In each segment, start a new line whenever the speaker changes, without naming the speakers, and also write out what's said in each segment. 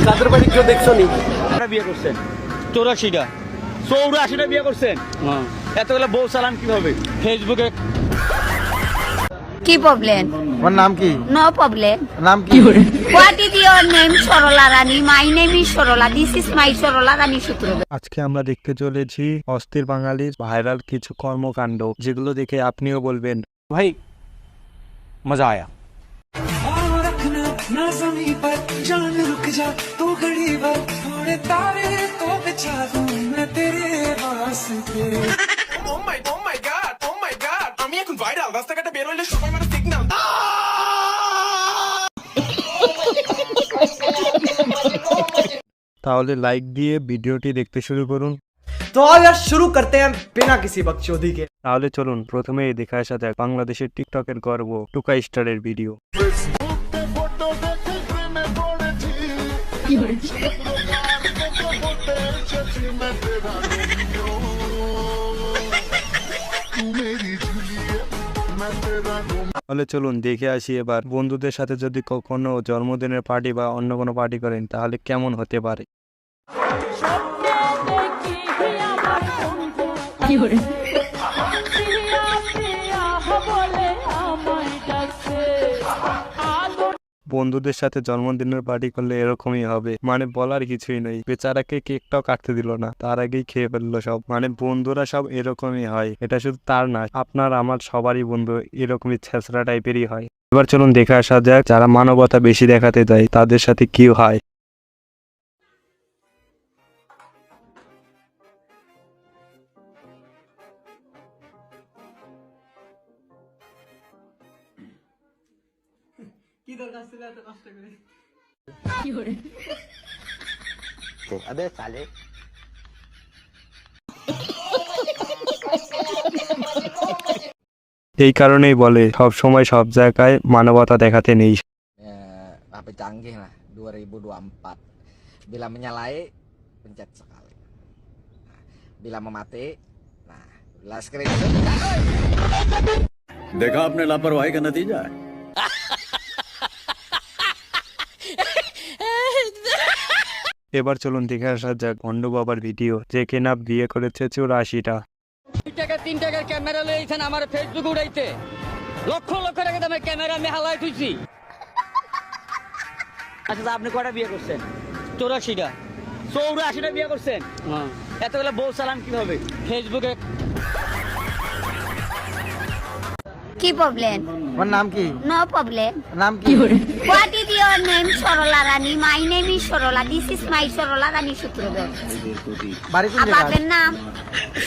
কাদের বাড়ি কেউ দেখছো নি? বিয়ে করছেন 84টা 84টা বিয়ে করছেন, এতগুলো বউ চালান কিভাবে? ফেসবুকে
কি প্রবলেম?
ওর নাম কি?
No problem.
নাম কি?
What is your name? Sarala Rani. My name is Sarala. This is my Sarala Rani সূত্র।
আজকে আমরা দেখতে চলেছি অস্থির বাঙালির ভাইরাল কিছু কর্মকাণ্ড, যেগুলো দেখে আপনিও বলবেন
ভাই মজা আয়া।
আমি এখন ভাইরাল, রাস্তাঘাটে বের হইলে সবাই মানে সিগন্যাল।
তাহলে লাইক দিয়ে ভিডিওটি দেখতে শুরু করুন।
तो आओ यार शुरू करते हैं बिना किसी बकचोदी के।
তাহলে চলুন প্রথমেই দেখে আসা যাক বাংলাদেশের টিকটকের গর্ব টুকা স্টারের ভিডিও। তাহলে চলুন দেখে আসি এবার বন্ধুদের সাথে যদি কখনো জন্মদিনের পার্টি বা অন্য কোনো পার্টি করেন তাহলে কেমন হতে পারে। বন্ধুদের সাথে জন্মদিনের পার্টি করলে এরকমই হবে, মানে বলার কিছুই নেই। বেচারাকে কেকটাও কাটতে দিল না, তার আগেই খেয়ে ফেললো সব। মানে বন্ধুরা সব এরকমই হয়, এটা শুধু তার না, আপনার আমার সবারই বন্ধু এরকমই ছেঁচড়া টাইপেরই হয়। এবার চলুন দেখে আসা যাক যারা মানবতা বেশি দেখাতে যায় তাদের সাথে কি হয়। এই কারণেই বলে সব সময় সব জায়গায় মানবতা দেখাতে নেই।
HP canggih lah 2024. Bila menyalai pencet sekali. Bila memati, nah, bila screenshot.
देखा आपने लापरवाही का नतीजा है।
এবার চলুন দেখে আসা যাক ভণ্ড বাবার ভিডিও, যে কিনা বিয়ে করেছে 84টা।
3 টাকার ক্যামেরা লইছেন আমার ফেসবুকে উড়াইতে, লক্ষ লক্ষ টাকা দামের ক্যামেরা আমি হালাই তুইছি। আচ্ছা আপনি কয়টা বিয়ে করছেন? 84টা 84টা বিয়ে করছেন, এতগুলো বউ চালান কিভাবে? ফেসবুকে
কি প্রবলেম?
ওর নাম কি?
No problem.
নাম কি?
What is your name? Sarala Rani. My name is Sarala. This is my Sarala Rani Sutradhar.
বাড়ি কোন
বাপের
জায়গায়?
নাম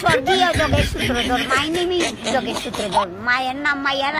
স্বর্গীয় Jogesh Sutradhar. My name is Jogesh Sutradhar. মায়ের নাম মাইয়ার।